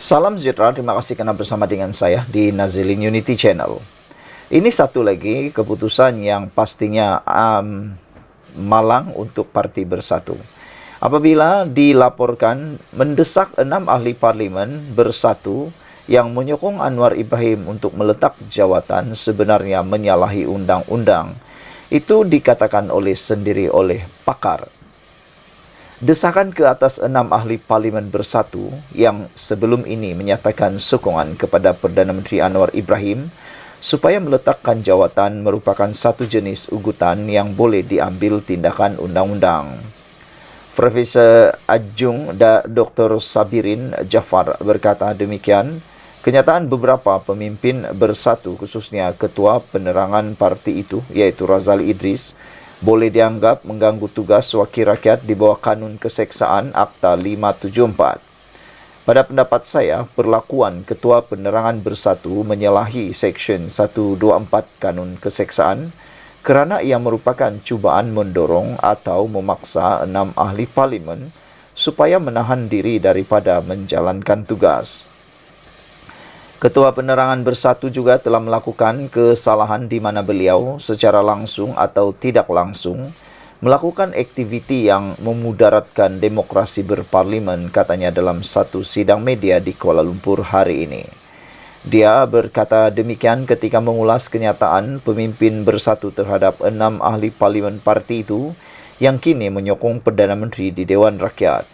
Salam sejahtera, terima kasih kerana bersama dengan saya di Nazilin Unity Channel. Ini satu lagi keputusan yang pastinya malang untuk Parti Bersatu. Apabila dilaporkan mendesak 6 ahli parlimen bersatu yang menyokong Anwar Ibrahim untuk meletak jawatan sebenarnya menyalahi undang-undang, itu dikatakan sendiri oleh pakar. Desakan ke atas 6 ahli parlimen bersatu yang sebelum ini menyatakan sokongan kepada Perdana Menteri Anwar Ibrahim supaya meletakkan jawatan merupakan satu jenis ugutan yang boleh diambil tindakan undang-undang. Profesor Adjung Dr. Sabirin Jafar berkata demikian, kenyataan beberapa pemimpin bersatu khususnya Ketua Penerangan parti itu iaitu Razali Idris boleh dianggap mengganggu tugas wakil rakyat di bawah Kanun Keseksaan Akta 574. Pada pendapat saya, perlakuan Ketua Penerangan Bersatu menyalahi Seksyen 124 Kanun Keseksaan kerana ia merupakan cubaan mendorong atau memaksa 6 ahli parlimen supaya menahan diri daripada menjalankan tugas. Ketua Penerangan Bersatu juga telah melakukan kesalahan di mana beliau secara langsung atau tidak langsung melakukan aktiviti yang memudaratkan demokrasi berparlimen, katanya dalam satu sidang media di Kuala Lumpur hari ini. Dia berkata demikian ketika mengulas kenyataan pemimpin bersatu terhadap 6 ahli parlimen parti itu yang kini menyokong Perdana Menteri di Dewan Rakyat.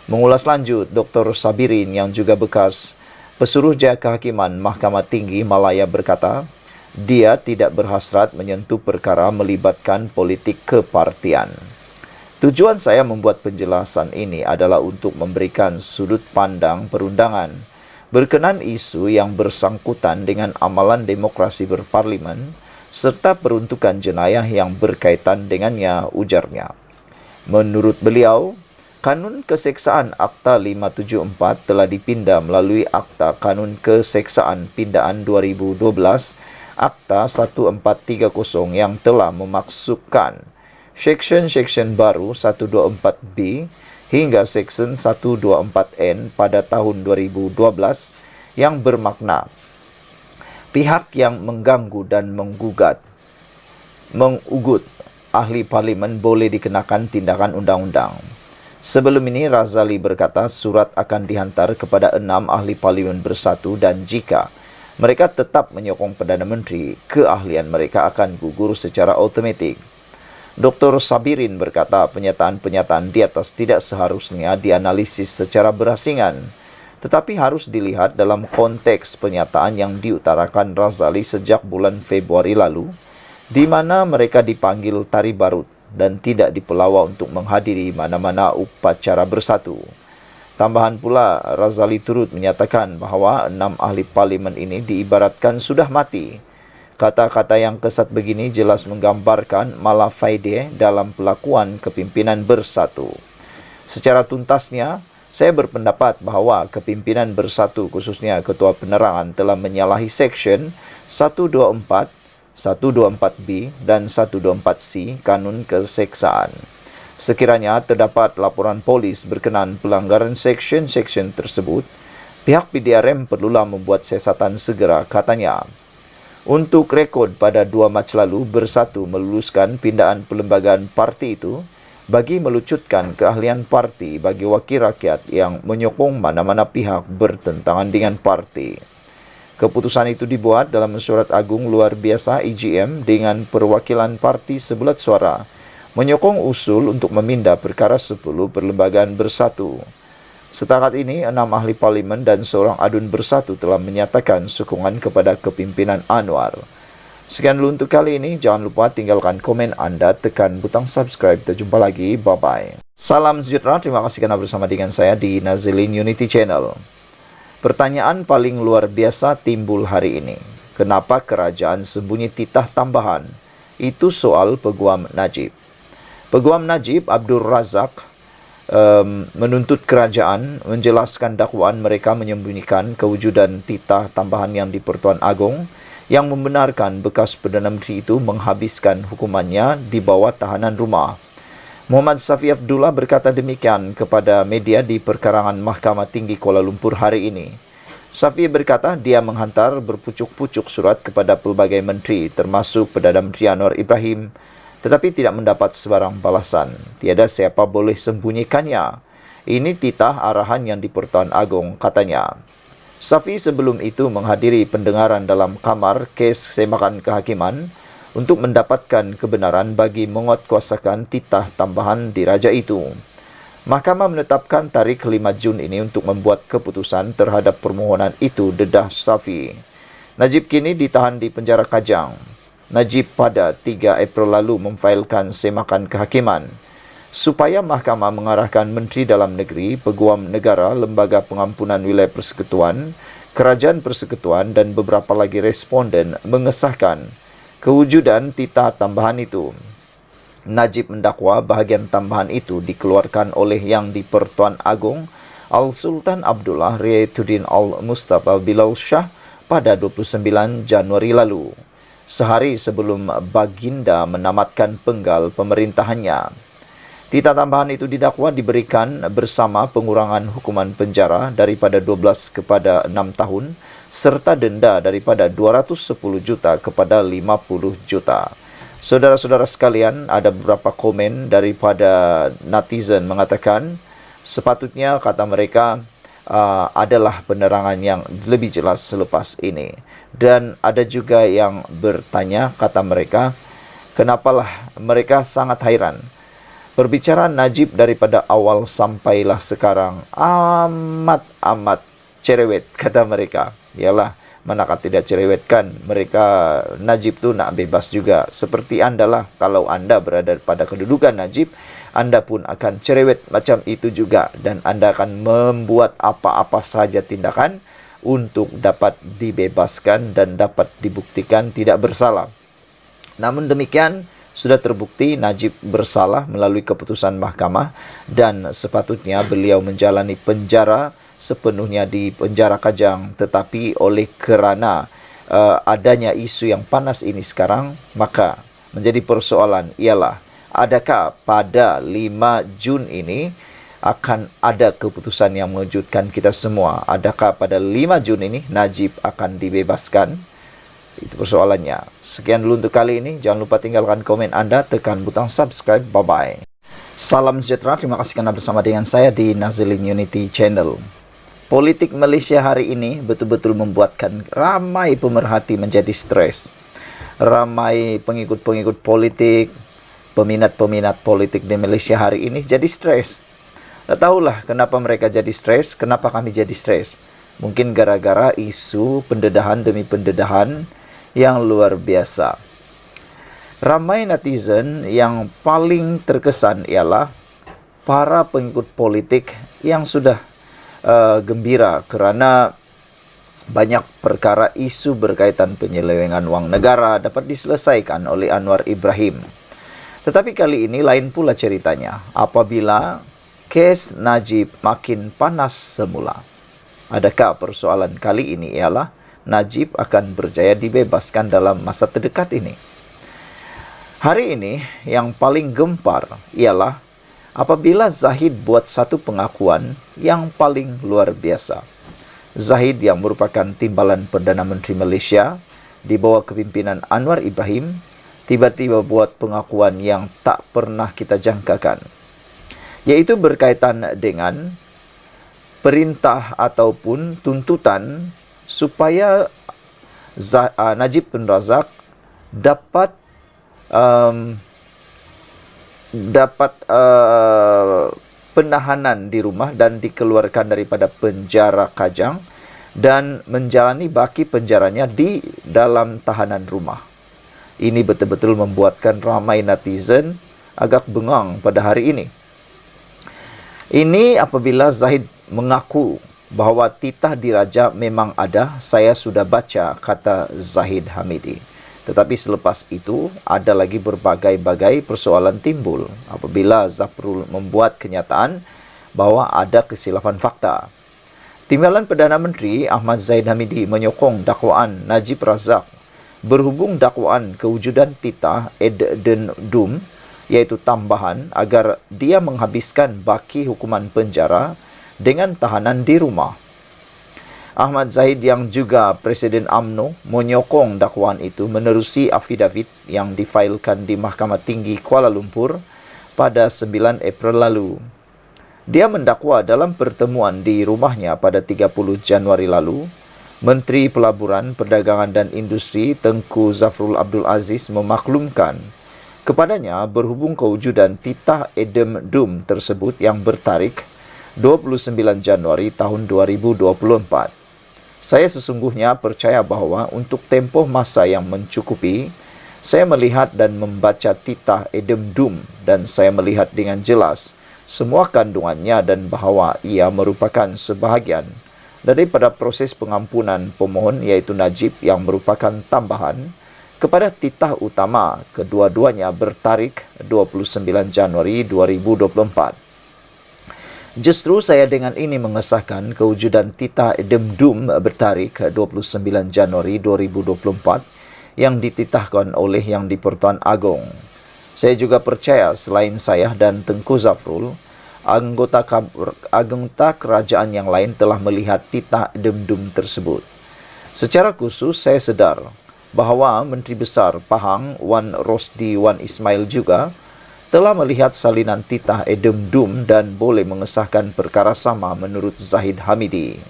Mengulas lanjut, Dr. Sabirin yang juga bekas Pesuruhjaya Kehakiman Mahkamah Tinggi Malaya berkata, dia tidak berhasrat menyentuh perkara melibatkan politik kepartian. Tujuan saya membuat penjelasan ini adalah untuk memberikan sudut pandang perundangan berkenaan isu yang bersangkutan dengan amalan demokrasi berparlimen serta peruntukan jenayah yang berkaitan dengannya, ujarnya. Menurut beliau, Kanun Keseksaan Akta 574 telah dipindah melalui Akta Kanun Keseksaan Pindaan 2012 Akta 1430 yang telah memasukkan seksyen-seksyen baru 124B hingga seksyen 124N pada tahun 2012 yang bermakna pihak yang mengganggu dan mengugut ahli parlimen boleh dikenakan tindakan undang-undang. Sebelum ini, Razali berkata surat akan dihantar kepada 6 ahli parlimen bersatu dan jika mereka tetap menyokong Perdana Menteri, keahlian mereka akan gugur secara automatik. Dr. Sabirin berkata penyataan-penyataan di atas tidak seharusnya dianalisis secara berasingan, tetapi harus dilihat dalam konteks penyataan yang diutarakan Razali sejak bulan Februari lalu, di mana mereka dipanggil tari barut dan tidak dipelawa untuk menghadiri mana-mana upacara bersatu. Tambahan pula, Razali turut menyatakan bahawa 6 ahli parlimen ini diibaratkan sudah mati. Kata-kata yang kesat begini jelas menggambarkan malafaide dalam pelakuan kepimpinan bersatu. Secara tuntasnya, saya berpendapat bahawa kepimpinan bersatu khususnya Ketua Penerangan telah menyalahi Seksyen 124, 124B dan 124C Kanun Keseksaan. Sekiranya terdapat laporan polis berkenaan pelanggaran seksyen-seksyen tersebut, pihak PDRM perlulah membuat siasatan segera, katanya. Untuk rekod pada 2 Mac lalu, Bersatu meluluskan pindaan perlembagaan parti itu bagi melucutkan keahlian parti bagi wakil rakyat yang menyokong mana-mana pihak bertentangan dengan parti. Keputusan itu dibuat dalam mesyuarat agung luar biasa EGM dengan perwakilan parti sebulat suara menyokong usul untuk memindah perkara 10 perlembagaan bersatu. Setakat ini, 6 ahli parlimen dan seorang adun bersatu telah menyatakan sokongan kepada kepimpinan Anwar. Sekian dulu untuk kali ini. Jangan lupa tinggalkan komen anda, tekan butang subscribe. Kita jumpa lagi. Bye-bye. Salam sejahtera. Terima kasih kerana bersama dengan saya di Nazilin Unity Channel. Pertanyaan paling luar biasa timbul hari ini. Kenapa kerajaan sembunyi titah tambahan? Itu soal Peguam Najib. Peguam Najib Abdul Razak menuntut kerajaan menjelaskan dakwaan mereka menyembunyikan kewujudan titah tambahan yang di Pertuan Agong yang membenarkan bekas Perdana Menteri itu menghabiskan hukumannya di bawah tahanan rumah. Muhammad Safi Abdullah berkata demikian kepada media di perkarangan Mahkamah Tinggi Kuala Lumpur hari ini. Safi berkata dia menghantar berpucuk-pucuk surat kepada pelbagai menteri termasuk Perdana Menteri Anwar Ibrahim tetapi tidak mendapat sebarang balasan. Tiada siapa boleh sembunyikannya. Ini titah arahan yang di-Pertuan Agong, katanya. Safi sebelum itu menghadiri pendengaran dalam kamar kes semakan kehakiman untuk mendapatkan kebenaran bagi menguatkuasakan titah tambahan diraja itu. Mahkamah menetapkan tarikh 5 Jun ini untuk membuat keputusan terhadap permohonan itu, dedah Safi. Najib kini ditahan di penjara Kajang. Najib pada 3 April lalu memfailkan semakan kehakiman supaya mahkamah mengarahkan Menteri Dalam Negeri, Peguam Negara, Lembaga Pengampunan Wilayah Persekutuan, Kerajaan Persekutuan dan beberapa lagi responden mengesahkan kewujudan titah tambahan itu. Najib mendakwa bahagian tambahan itu dikeluarkan oleh Yang di-Pertuan Agong Al-Sultan Abdullah Riayatuddin Al-Mustafa Bilal Shah pada 29 Januari lalu, sehari sebelum Baginda menamatkan penggal pemerintahannya. Titah tambahan itu didakwa diberikan bersama pengurangan hukuman penjara daripada 12 kepada 6 tahun serta denda daripada 210 juta kepada 50 juta. Saudara-saudara sekalian, ada beberapa komen daripada netizen mengatakan sepatutnya, kata mereka, adalah penerangan yang lebih jelas selepas ini. Dan ada juga yang bertanya, kata mereka, kenapalah mereka sangat hairan. Perbicaraan Najib daripada awal sampailah sekarang amat cerewet, kata mereka. Yalah, manakah tidak cerewet kan? Mereka, Najib tu nak bebas juga. Seperti anda lah, kalau anda berada pada kedudukan Najib, anda pun akan cerewet macam itu juga. Dan anda akan membuat apa-apa sahaja tindakan untuk dapat dibebaskan dan dapat dibuktikan tidak bersalah. Namun demikian, sudah terbukti Najib bersalah melalui keputusan mahkamah dan sepatutnya beliau menjalani penjara sepenuhnya di penjara Kajang. Tetapi oleh kerana adanya isu yang panas ini sekarang, maka menjadi persoalan ialah adakah pada 5 Jun ini akan ada keputusan yang mengejutkan kita semua? Adakah pada 5 Jun ini Najib akan dibebaskan? Itu persoalannya. Sekian dulu untuk kali ini. Jangan lupa tinggalkan komen anda, tekan butang subscribe. Bye-bye. Salam sejahtera. Terima kasih kerana bersama dengan saya di Nazilin Unity Channel. Politik Malaysia hari ini betul-betul membuatkan ramai pemerhati menjadi stres. Ramai pengikut-pengikut politik, peminat-peminat politik di Malaysia hari ini jadi stres. Tak tahulah kenapa mereka jadi stres, kenapa kami jadi stres. Mungkin gara-gara isu pendedahan demi pendedahan yang luar biasa. Ramai netizen yang paling terkesan ialah para pengikut politik yang sudah gembira kerana banyak perkara isu berkaitan penyelewengan wang negara dapat diselesaikan oleh Anwar Ibrahim. Tetapi kali ini lain pula ceritanya apabila kes Najib makin panas semula. Adakah persoalan kali ini ialah Najib akan berjaya dibebaskan dalam masa terdekat ini? Hari ini yang paling gempar ialah apabila Zahid buat satu pengakuan yang paling luar biasa. Zahid yang merupakan timbalan Perdana Menteri Malaysia di bawah kepimpinan Anwar Ibrahim tiba-tiba buat pengakuan yang tak pernah kita jangkakan, iaitu berkaitan dengan perintah ataupun tuntutan supaya Najib bin Razak dapat penahanan di rumah dan dikeluarkan daripada penjara Kajang dan menjalani baki penjaranya di dalam tahanan rumah. Ini betul-betul membuatkan ramai netizen agak bengang pada hari ini. Ini apabila Zahid mengaku bahawa titah diraja memang ada, saya sudah baca, kata Zahid Hamidi. Tetapi selepas itu, ada lagi berbagai-bagai persoalan timbul apabila Zafrul membuat kenyataan bahawa ada kesilapan fakta. Timbalan Perdana Menteri Ahmad Zahid Hamidi menyokong dakwaan Najib Razak berhubung dakwaan kewujudan titah addendum, iaitu tambahan agar dia menghabiskan baki hukuman penjara dengan tahanan di rumah. Ahmad Zahid yang juga Presiden UMNO menyokong dakwaan itu menerusi afidavit yang difailkan di Mahkamah Tinggi Kuala Lumpur pada 9 April lalu. Dia mendakwa dalam pertemuan di rumahnya pada 30 Januari lalu, Menteri Pelaburan, Perdagangan dan Industri Tengku Zafrul Abdul Aziz memaklumkan kepadanya berhubung kewujudan titah Edem Dum tersebut yang bertarikh 29 Januari tahun 2024. Saya sesungguhnya percaya bahawa untuk tempoh masa yang mencukupi, saya melihat dan membaca titah Edem Dum dan saya melihat dengan jelas semua kandungannya dan bahawa ia merupakan sebahagian daripada proses pengampunan pemohon iaitu Najib yang merupakan tambahan kepada titah utama kedua-duanya bertarikh 29 Januari 2024. Justru saya dengan ini mengesahkan kewujudan titah Edem Dum bertarikh 29 Januari 2024 yang dititahkan oleh Yang di-Pertuan Agong. Saya juga percaya selain saya dan Tengku Zafrul, anggota kerajaan yang lain telah melihat titah Edem Dum tersebut. Secara khusus saya sedar bahawa Menteri Besar Pahang Wan Rosdi Wan Ismail juga telah melihat salinan titah Edem Dum dan boleh mengesahkan perkara sama menurut Zahid Hamidi.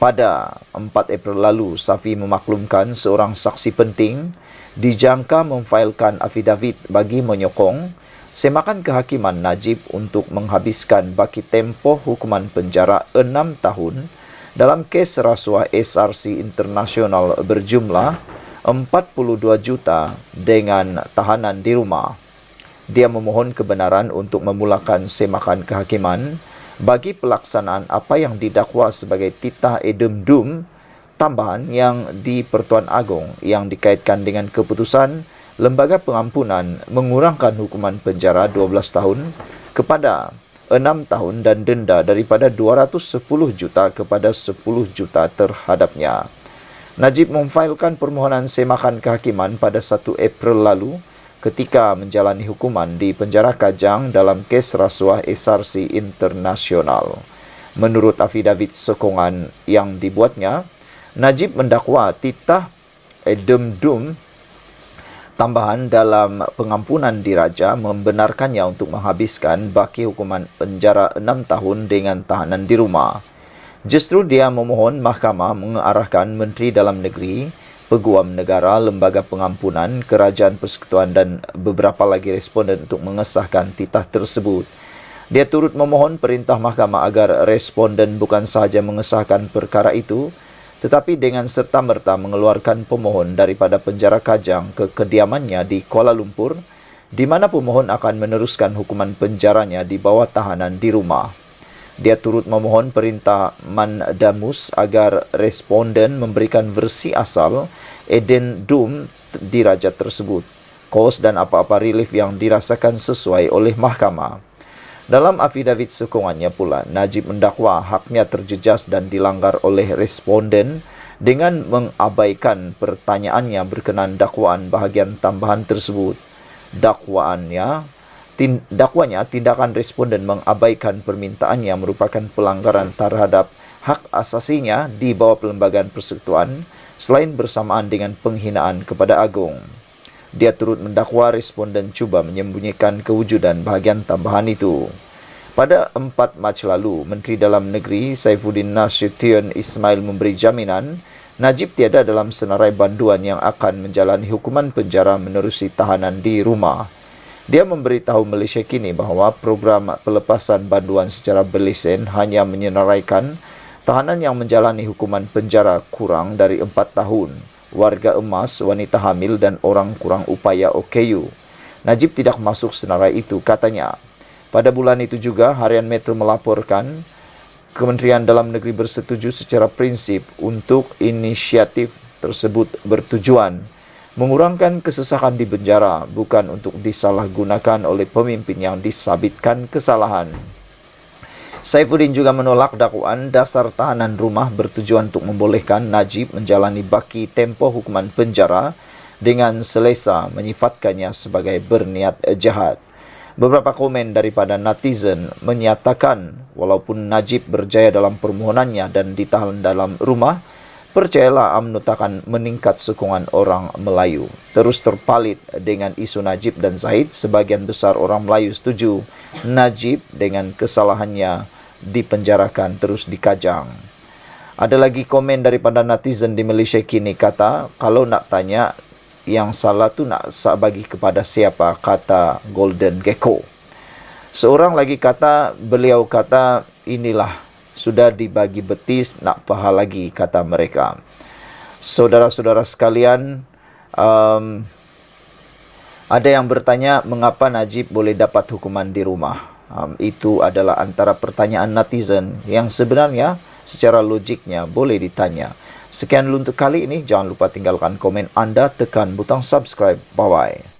Pada 4 April lalu, Safi memaklumkan seorang saksi penting dijangka memfailkan afidavit bagi menyokong semakan kehakiman Najib untuk menghabiskan baki tempoh hukuman penjara 6 tahun dalam kes rasuah SRC Internasional berjumlah 42 juta dengan tahanan di rumah. Dia memohon kebenaran untuk memulakan semakan kehakiman bagi pelaksanaan apa yang didakwa sebagai titah Edem Dum tambahan yang di-Pertuan Agong yang dikaitkan dengan keputusan Lembaga Pengampunan mengurangkan hukuman penjara 12 tahun kepada 6 tahun dan denda daripada 210 juta kepada 10 juta terhadapnya. Najib memfailkan permohonan semakan kehakiman pada 1 April lalu ketika menjalani hukuman di penjara Kajang dalam kes rasuah SRC Internasional. Menurut afidavit sokongan yang dibuatnya, Najib mendakwa titah Edem Dum tambahan dalam pengampunan diraja membenarkannya untuk menghabiskan baki hukuman penjara 6 tahun dengan tahanan di rumah. Justru dia memohon mahkamah mengarahkan Menteri Dalam Negeri, Peguam Negara, Lembaga Pengampunan, Kerajaan Persekutuan dan beberapa lagi responden untuk mengesahkan titah tersebut. Dia turut memohon perintah mahkamah agar responden bukan sahaja mengesahkan perkara itu, tetapi dengan serta-merta mengeluarkan pemohon daripada penjara Kajang ke kediamannya di Kuala Lumpur, di mana pemohon akan meneruskan hukuman penjaranya di bawah tahanan di rumah. Dia turut memohon perintah Man Damus agar responden memberikan versi asal Edem Dum diraja tersebut, kos dan apa-apa relief yang dirasakan sesuai oleh mahkamah. Dalam afidavit sokongannya pula, Najib mendakwa haknya terjejas dan dilanggar oleh responden dengan mengabaikan pertanyaannya berkenaan dakwaan bahagian tambahan tersebut. Dakwanya tindakan responden mengabaikan permintaan yang merupakan pelanggaran terhadap hak asasinya di bawah Perlembagaan Persekutuan selain bersamaan dengan penghinaan kepada Agong. Dia turut mendakwa responden cuba menyembunyikan kewujudan bahagian tambahan itu. Pada 4 Mac lalu, Menteri Dalam Negeri Saifuddin Nasution Ismail memberi jaminan Najib tiada dalam senarai banduan yang akan menjalani hukuman penjara menerusi tahanan di rumah. Dia memberitahu Malaysia Kini bahawa program pelepasan banduan secara berlesen hanya menyenaraikan tahanan yang menjalani hukuman penjara kurang dari 4 tahun. Warga emas, wanita hamil dan orang kurang upaya OKU. Najib tidak masuk senarai itu, katanya. Pada bulan itu juga, Harian Metro melaporkan Kementerian Dalam Negeri bersetuju secara prinsip untuk inisiatif tersebut bertujuan mengurangkan kesesakan di penjara, bukan untuk disalahgunakan oleh pemimpin yang disabitkan kesalahan. Saifuddin juga menolak dakwaan dasar tahanan rumah bertujuan untuk membolehkan Najib menjalani baki tempoh hukuman penjara dengan selesa menyifatkannya sebagai berniat jahat. Beberapa komen daripada netizen menyatakan walaupun Najib berjaya dalam permohonannya dan ditahan dalam rumah, percayalah UMNO takkan meningkat sokongan orang Melayu. Terus terpalit dengan isu Najib dan Zahid, sebagian besar orang Melayu setuju Najib dengan kesalahannya dipenjarakan terus dikajang. Ada lagi komen daripada netizen di Malaysia kini kata, kalau nak tanya yang salah tu nak bagi kepada siapa, kata Golden Gecko. Seorang lagi kata, beliau kata inilah sudah dibagi betis, nak paha lagi, kata mereka. Saudara-saudara sekalian, ada yang bertanya mengapa Najib boleh dapat hukuman di rumah. Itu adalah antara pertanyaan netizen yang sebenarnya secara logiknya boleh ditanya. Sekian dulu untuk kali ini. Jangan lupa tinggalkan komen anda, tekan butang subscribe. Bye-bye.